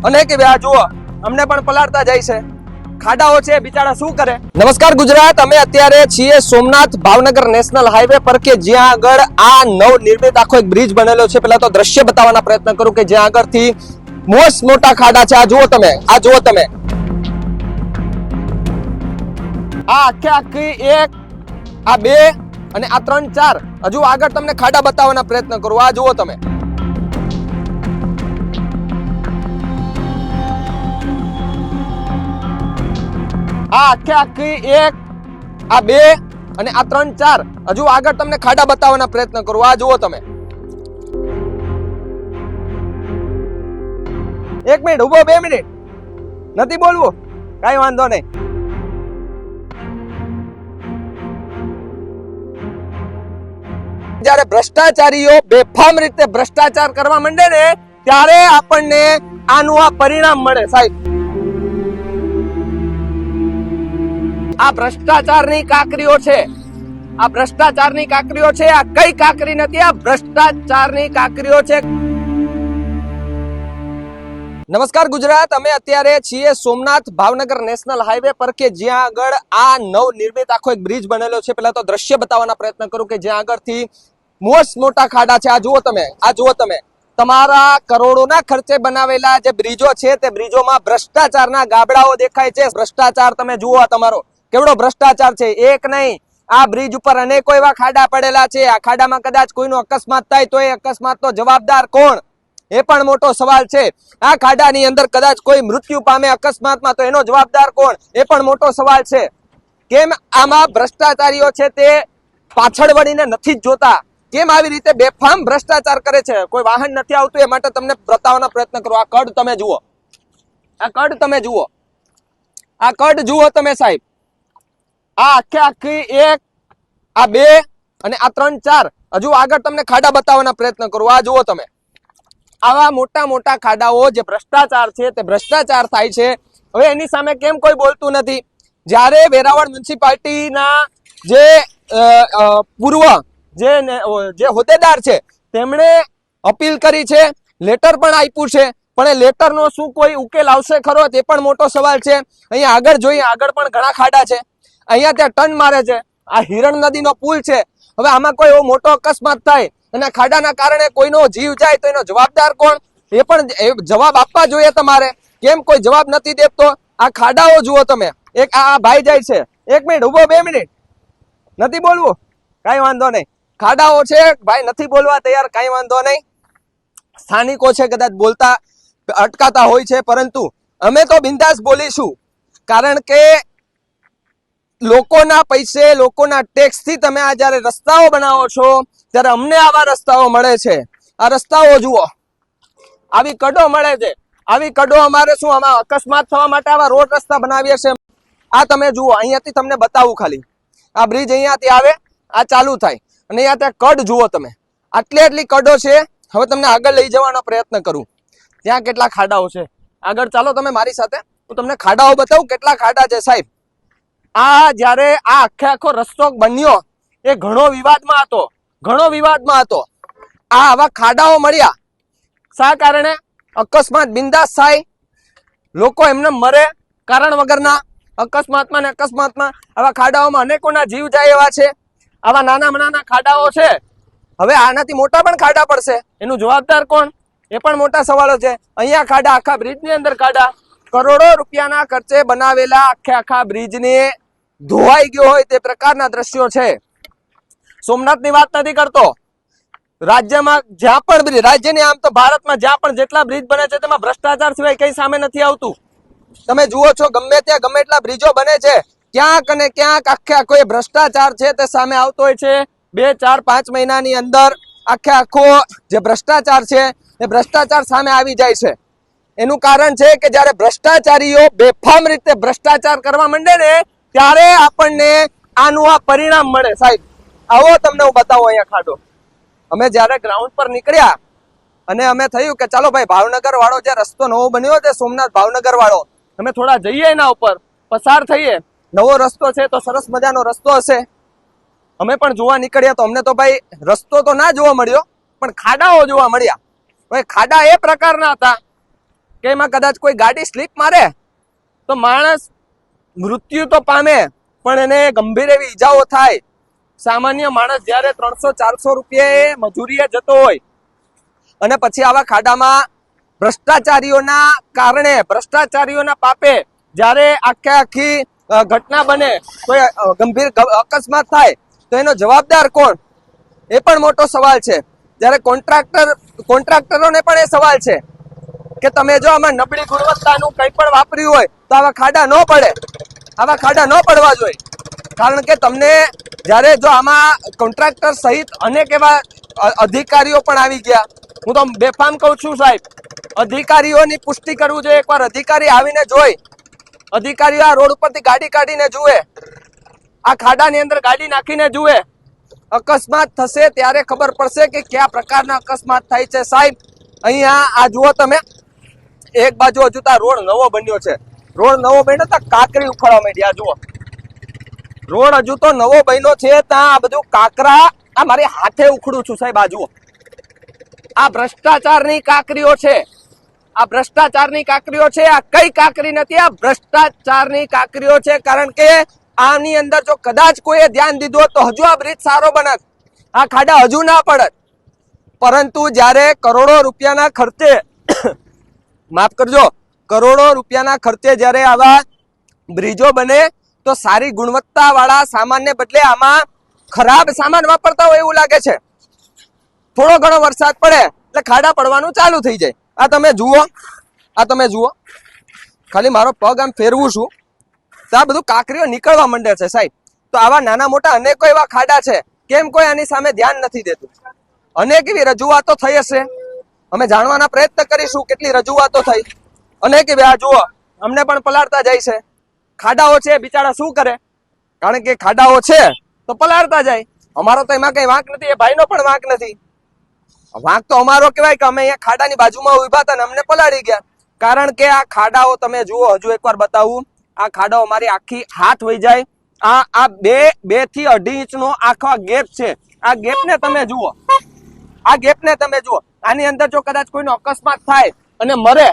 અને કે આ જુઓ અમને પણ પલાળતા જાય છે, ખાડાઓ છે, બિચારા શું કરે। નમસ્કાર ગુજરાત, અમે અત્યારે છીએ સોમનાથ ભાવનગર નેશનલ હાઈવે પર કે જ્યાં આગળ આ નવ નિર્મિત આખો એક બ્રિજ બનેલો છે। પહેલા તો દ્રશ્ય બતાવવાના પ્રયત્ન કરું કે જ્યાં આગળથી મોસ્ટ મોટા ખાડા છે। આ જુઓ તમે, આ જુઓ તમે, આ આખી એક, આ બે અને આ 3 4 હજુ આગળ તમને ખાડા બતાવવાના પ્રયત્ન કરું। આ જુઓ તમે, આ આખી એક, આ બે અને આ 3 4 હજુ આગળ તમને ખાડા બતાવવાના પ્રયત્ન કરું। આ જુઓ તમે, 1 મિનિટ ઉભો, 2 મિનિટ નથી બોલવું, કઈ વાંધો નહીં। જ્યારે ભ્રષ્ટાચારીઓ બેફામ રીતે ભ્રષ્ટાચાર કરવા માંડે ને ત્યારે આપણને આનું આ પરિણામ મળે સાહેબ। આ ભ્રષ્ટાચારની કાકરીઓ છે, આ ભ્રષ્ટાચારની કાકરીઓ છે। આ કઈ કાકરી નથી, આ ભ્રષ્ટાચારની કાકરીઓ છે। નમસ્કાર ગુજરાત, અમે અત્યારે છીએ સોમનાથ ભાવનગર નેશનલ હાઈવે પર કે જ્યાં આગળ આ નવ નિર્મિત આખો એક બ્રિજ બનેલો છે। પહેલા તો દ્રશ્ય બતાવવાના પ્રયત્ન કરું કે જ્યાં આગળથી મોસ્ટ મોટા ખાડા છે। આ જુઓ તમે, આ જુઓ તમે, તમારા કરોડોના ખર્ચે બનાવેલા જે બ્રિજો છે તે બ્રિજોમાં ભ્રષ્ટાચારના ગાબડાઓ દેખાય છે। ભ્રષ્ટાચાર તમે જુઓ, તમારો કેવડો ભ્રષ્ટાચાર છે। એક નહીં, આ બ્રિજ ઉપર અનેકો એવા ખાડા પડેલા છે। આ ખાડામાં કદાચ કોઈનો અકસ્માત થાય તો એ અકસ્માતનો જવાબદાર કોણ, એ પણ મોટો સવાલ છે। આ ખાડાની અંદર કદાચ કોઈ મૃત્યુ પામે અકસ્માતમાં તો એનો જવાબદાર કોણ, એ પણ મોટો સવાલ છે। કેમ આમાં ભ્રષ્ટાચારીઓ છે તે પાછળ વળીને નથી જ જોતા, કેમ આવી રીતે બેફામ ભ્રષ્ટાચાર કરે છે? કોઈ વાહન નથી આવતું એ માટે તમને બતાવવાનો પ્રયત્ન કરો। આ કડ તમે જુઓ, આ કડ તમે જુઓ, આ કડ જુઓ તમે સાહેબ, આ આખી એક, આ બે અને આ 3 4 હજુ આગળ તમને ખાડા બતાવવાના પ્રયત્ન કરું। આ જુઓ તમે, આવા મોટા મોટા ખાડાઓ જે ભ્રષ્ટાચાર છે તે ભ્રષ્ટાચાર થાય છે। હવે એની સામે કેમ કોઈ બોલતું નથી? જ્યારે વેરાવળ મ્યુનિસિપાલિટીના જે પૂર્વ જે હોદ્દેદાર છે તેમણે અપીલ કરી છે, લેટર પણ આપ્યું છે, પણ એ લેટરનો શું કોઈ ઉકેલ આવશે ખરો, તે પણ મોટો સવાલ છે। અહીંયા આગળ જોઈએ, આગળ પણ ઘણા ખાડા છે, અહીંયા ત્યાં ટર્ન મારે છે। આ હિરણ નદીનો પુલ છે, હવે આમાં કોઈ એવો મોટો અકસ્માત થાય અને ખાડાના કારણે કોઈનો જીવ જાય તો એનો જવાબદાર કોણ, એ પણ જવાબ આપવા જોઈએ તમારે। કેમ કોઈ જવાબ નથી દેતો? આ ખાડાઓ જુઓ તમે, એક આ ભાઈ જાય છે, 1 મિનિટ ઉભો, 2 મિનિટ નથી બોલવું, કઈ વાંધો નહીં। ખાડાઓ છે, ભાઈ નથી બોલવા તૈયાર, કઈ વાંધો નહીં। સ્થાનિકો છે કદાચ બોલતા અટકાતા હોય છે, પરંતુ અમે તો બિંદાસ બોલીશું, કારણ કે લોકોના પૈસે, લોકોના ટેક્સ થી તમે આ જયારે રસ્તાઓ બનાવો છો ત્યારે અમને આવા રસ્તાઓ મળે છે। આ રસ્તાઓ જુઓ, આવી કડો મળે છે, આવી કડો અમારે શું, આમાં અકસ્માત થવા માટે આવા રોડ રસ્તા બનાવીએ છે। આ તમે જુઓ, અહીંયાથી તમને બતાવું ખાલી, આ બ્રિજ અહીંયાથી આવે, આ ચાલુ થાય અને અહીંયા ત્યાં કડ જુઓ તમે, આટલી કડો છે। હવે તમને આગળ લઈ જવાનો પ્રયત્ન કરું, ત્યાં કેટલા ખાડાઓ છે, આગળ ચાલો તમે મારી સાથે, હું તમને ખાડાઓ બતાવું કેટલા ખાડા છે સાહેબ। આ જયારે આ આખો રસ્તો બન્યો એ ઘણો વિવાદમાં હતો, ઘણો વિવાદમાં હતો। આ આવા ખાડાઓ મળ્યા શા કારણે? અકસ્માત બિંદાસ થાય, લોકો એમને મરે કારણ વગરના, અકસ્માતમાં ને અકસ્માતમાં આવા ખાડાઓમાં અનેકોના જીવ જાય એવા છે। આવા નાના ખાડાઓ છે, હવે આનાથી મોટા પણ ખાડા પડશે, એનું જવાબદાર કોણ, એ પણ મોટા સવાલો છે। અહીંયા ખાડા, આખા બ્રિજની અંદર ખાડા, કરોડો રૂપિયાના ખર્ચે બનાવેલા આખા બ્રિજને ધોવાઈ ગયો હોય તે પ્રકારના દ્રશ્યો છે। સોમનાથની વાત નથી કરતો, રાજ્યમાં જ્યાં પણ રાજ્યની, આમ તો ભારતમાં જ્યાં પણ જેટલા બ્રિજ બને છે તેમાં ભ્રષ્ટાચાર સિવાય કઈ સામે નથી આવતું। તમે જુઓ છો, ગમે ત્યાં ગમે એટલા બ્રિજો બને છે, ક્યાંક અને ક્યાંક આખો એ ભ્રષ્ટાચાર છે તે સામે આવતો હોય છે। 2 4 5 મહિનાની અંદર આખો જે ભ્રષ્ટાચાર છે એ ભ્રષ્ટાચાર સામે આવી જાય છે। એનું કારણ છે કે જ્યારે ભ્રષ્ટાચારીઓ બેફામ રીતે ભ્રષ્ટાચાર કરવા માંડે ને ત્યારે આપણને આનું આ પરિણામ મળે સાહેબ। આવો તમને હું બતાવું અહીંયા ખાડો। અમે જ્યારે ગ્રાઉન્ડ પર નીકળ્યા અને અમે થયું કે ચાલો ભાઈ, ભાવનગર વાળો જે રસ્તો નવો બન્યો છે, સોમનાથ ભાવનગર વાળો, અમે થોડા જઈએ એના ઉપર, પસાર થઈએ, નવો રસ્તો છે તો સરસ મજાનો રસ્તો હશે। અમે પણ જોવા નીકળ્યા તો અમને તો ભાઈ રસ્તો તો ના જોવા મળ્યો, પણ ખાડાઓ જોવા મળ્યા। હવે ખાડા એ પ્રકારના હતા કે એમાં કદાચ કોઈ ગાડી સ્લીપ મારે તો માણસ મૃત્યુ તો પામે પણ એને ગંભીર એવી ઈજાઓ થાય. સામાન્ય માણસ જ્યારે 300-400 રૂપિયે મજૂરીએ જતો હોય અને પછી આવા ખાડામાં ભ્રષ્ટાચારીઓના કારણે, ભ્રષ્ટાચારીઓના પાપે જ્યારે આખી ઘટના બને, કોઈ ગંભીર અકસ્માત થાય તો એનો જવાબદાર કોણ? એ પણ મોટો સવાલ છે. જ્યારે કોન્ટ્રાક્ટરોને પણ એ સવાલ છે કે તમે જો આમાં નબળી ગુણવત્તાનું કંઈ પણ વાપર્યું હોય તો આવા ખાડા ન પડે, આવા ખાડા ન પડવા જોઈએ. કારણ કે તમને જ્યારે જો આમાં કોન્ટ્રાક્ટર સહિત અનેક એવા અધિકારીઓ પણ આવી ગયા. હું તો બેફામ કહું છું સાહેબ, અધિકારીઓની પુષ્ટિ કરવું જોઈએ. એકવાર અધિકારી આવીને જોઈ, અધિકારીઓ આ રોડ ઉપરથી ગાડી કાઢીને જુએ, આ ખાડાની અંદર ગાડી નાખીને જુએ. અકસ્માત થશે ત્યારે ખબર પડશે કે કયા પ્રકારના અકસ્માત થાય છે. સાહેબ અહીંયા આ જુઓ તમે, એક બાજુ હજુ તો રોડ નવો બન્યો છે, રોડ નવો બન્યો તો કાંકરી ઉખાડવા માંડી. આ જુઓ રોડ હજુ તો નવો બન્યો છે, ત્યાં આ બધું કાંકરા આ મારી હાથે ઉખડું છું સાહેબ. આ જુઓ, આ ભ્રષ્ટાચારની કાંકરીઓ છે, આ ભ્રષ્ટાચારની કાંકરીઓ છે. આ કઈ કાંકરી નથી, આ ભ્રષ્ટાચારની કાંકરીઓ છે. કારણ કે આની અંદર જો કદાચ કોઈએ ધ્યાન દીધું હોત તો હજુ આ બ્રિજ સારો બનત, આ ખાડા હજુ ના પડત. પરંતુ જ્યારે કરોડો રૂપિયાના ખર્ચે માફ કરજો, કરોડો રૂપિયાના ખર્ચે જ્યારે આવા બ્રિજો બને તો સારી ગુણવત્તા વાળા સામાનને બદલે આમાં ખરાબ સામાન વાપરતા હોય એવું લાગે છે. થોડો ઘણો વરસાદ પડે એટલે ખાડા પડવાનું ચાલુ થઈ જાય. આ તમે જુઓ, આ તમે જુઓ, ખાલી મારો પગ આમ ફેરવું છું તો આ બધું કાંકરીઓ નીકળવા માંડે છે સાહેબ. તો આવા નાના મોટા અનેકો એવા ખાડા છે, કેમ કોઈ આની સામે ધ્યાન નથી દેતું? અનેક એવી રજૂઆતો થઈ હશે, અમે જાણવાના પ્રયત્ન કરીશું કેટલી રજૂઆતો થઈ. અનેક એવી, આ જુઓ અમને પણ પલાળતા જાય છે. ખાડાઓ છે, બિચારા શું કરે? કારણ કે ખાડાઓ છે તો પલાળતા જાય. અમારો તો એમાં કઈ વાંક નથી, એ ભાઈનો પણ વાંક નથી. વાંક તો અમારો કહેવાય કે અમે અહીંયા ખાડાની બાજુમાં ઉભા હતા ને અમને પલાળી ગયા. કારણ કે આ ખાડાઓ તમે જુઓ, હજુ એકવાર બતાવું, આ ખાડાઓ મારી આખી હાથ વહી જાય. આ 2 થી 2.5 ઇંચનો આખો ગેપ છે. આ ગેપને તમે જુઓ, આ ગેપને તમે જુઓ. આની અંદર જો કદાચ કોઈનો અકસ્માત થાય અને મરે,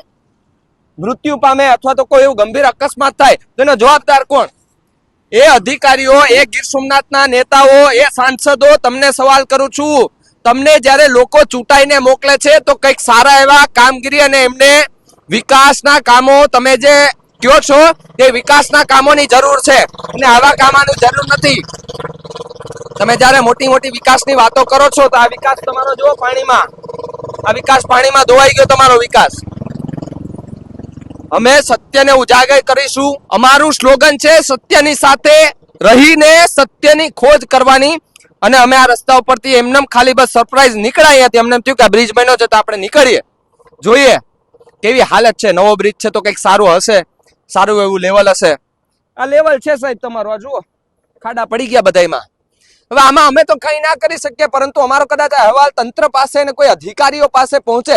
મૃત્યુ પામે અથવા તો કોઈ એવું ગંભીર અકસ્માત થાય તો એનો જવાબદાર કોણ? એ અધિકારીઓ, એ ગીર સોમનાથના નેતાઓ, એ સાંસદો. તમને સવાલ કરું છું, તમને જ્યારે લોકો ચૂંટાઈને મોકલે છે તો કંઈક સારા એવા કામગીરી અને એમને વિકાસના કામો તમે જે કહો છો તે વિકાસના કામોની જરૂર છે અને આવા કામોની જરૂર નથી. તમે જ્યારે મોટી મોટી વિકાસની વાતો કરો છો તો આ વિકાસ તમારો જો પાણીમાં, આ વિકાસ પાણીમાં ધોવાઈ ગયો તમારો વિકાસ. અમે સત્યને ઉજાગર કરીશું. અમારું સ્લોગન છે સત્યની સાથે રહીને સત્યની ખોજ કરવાની. અને અમે આ રસ્તા ઉપરથી એમને ખાલી બસ સરપ્રાઈઝ નીકળ્યા હતી. એમને થયું કે બ્રિજ બન્યો છે તો આપણે નીકળીએ, જોઈએ કેવી હાલત છે. નવો બ્રિજ છે તો કંઈક સારું હશે, સારું એવું લેવલ હશે. આ લેવલ છે સાહેબ તમારું. આ જુઓ ખાડા પડી ગયા બધામાં. હવે આમાં અમે તો કંઈ ના કરી શકીએ, પરંતુ અમારો કદાચ અહેવાલ તંત્ર પાસે અને કોઈ અધિકારીઓ પાસે પહોંચે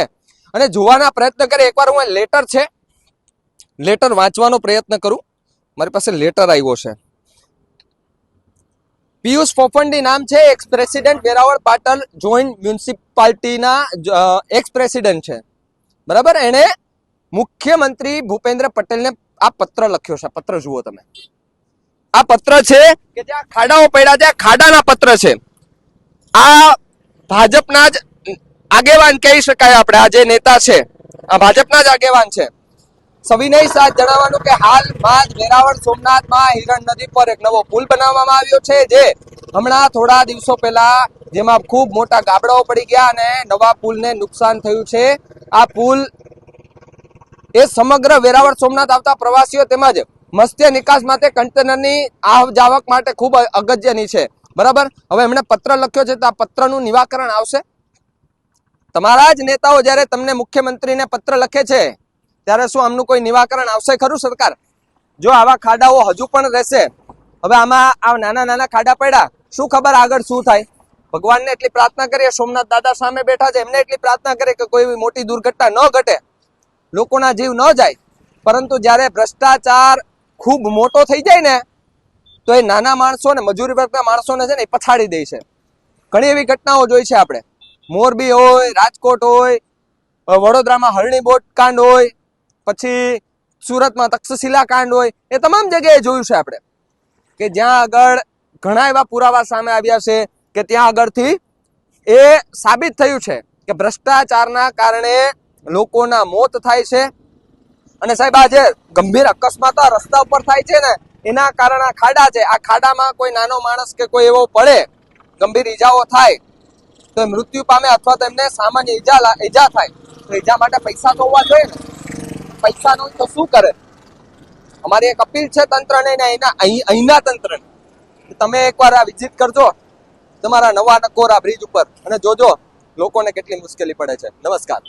અને જોવાના પ્રયત્ન કરે. એકવાર હું લેટર છે, લેટર વાંચવાનો પ્રયત્ન કરું. મારી પાસે લેટર આવ્યો છે. પિયુષ પોપંડી નામ છે, ex president Veraval Patan joint મ્યુનિસિપાલિટીના એક્સ પ્રેસિડેન્ટ છે, બરાબર. એણે મુખ્યમંત્રી ભૂપેન્દ્ર પટેલને આ પત્ર લખ્યો છે. પત્ર જુઓ તમે, આ પત્ર છે કે જ્યાં ખાડાઓ પડ્યા છે, ખાડાના પત્ર છે. આ ભાજપના જ આગેવાન કહી શકાય આપણે. આ જે નેતા છે આ ભાજપના જ આગેવાન છે. સવિનય સાથ જણાવવાનું કે હાલમાં જ વેરાવળ સોમનાથમાં હિરણ નદી પર એક નવો પુલ બનાવવામાં આવ્યો છે, જે હમણાં થોડા દિવસો પહેલા જેમાં ખૂબ મોટા ગાબડાઓ પડી ગયા અને નવા પુલને નુકસાન થયું છે. આ પુલ એ સમગ્ર વેરાવળ સોમનાથ આવતા પ્રવાસીઓ તેમજ મત્સ્ય નિકાસ માટે કન્ટેનરની આવ જાવક માટે ખૂબ અગત્યની છે, બરાબર. હવે એમણે પત્ર લખ્યો છે તો આ પત્રનું નિરાકરણ આવશે. તમારા જ નેતાઓ જ્યારે તમને મુખ્યમંત્રીને પત્ર લખે છે ત્યારે શું આમનું કોઈ નિરાકરણ આવશે ખરું સરકાર? જો આવા ખાડાઓ હજુ પણ રહેશે, હવે આમાં આ નાના નાના ખાડા પડ્યા, શું ખબર આગળ શું થાય? ભગવાનને એટલી પ્રાર્થના કરીએ, સોમનાથ દાદા સામે બેઠા છે, એમને એટલી પ્રાર્થના કરીએ કે કોઈ મોટી દુર્ઘટના ન ઘટે, લોકોના જીવ ન જાય. પરંતુ જ્યારે ભ્રષ્ટાચાર ખૂબ મોટો થઈ જાય ને તો એ નાના માણસો ને મજૂરી વર્ગના માણસોને છે ને એ પછાડી દે છે. ઘણી એવી ઘટનાઓ જોઈ છે આપણે. મોરબી હોય, રાજકોટ હોય, વડોદરામાં હરણી બોટ કાંડ હોય, પછી સુરતમાં તક્ષશિલા કાંડ હોય, એ તમામ જગ્યાએ જોયું છે આપણે કે જ્યાં આગળ ઘણા એવા પુરાવા સામે આવ્યા છે કે ત્યાં આગળથી એ સાબિત થયું છે કે ભ્રષ્ટાચારના કારણે લોકોના મોત થાય છે. અને સાહેબ આ જે ગંભીર અકસ્માતો રસ્તા ઉપર થાય છે ને, એના કારણે ખાડા છે. આ ખાડામાં કોઈ નાનો માણસ કે કોઈ એવો પડે, ગંભીર ઈજાઓ થાય તો એ મૃત્યુ પામે અથવા તો એમને સામાન્ય ઈજા થાય તો ઈજા માટે પૈસા તો હોવા જોઈએ ને. પૈસા ન હોય તો શું કરે? અમારી એક અપીલ છે તંત્રને, અહીંના તંત્રને, તમે એકવાર આ વિઝિટ કરજો તમારા નવા નકોરા બ્રિજ ઉપર અને જોજો લોકોને કેટલી મુશ્કેલી પડે છે. નમસ્કાર.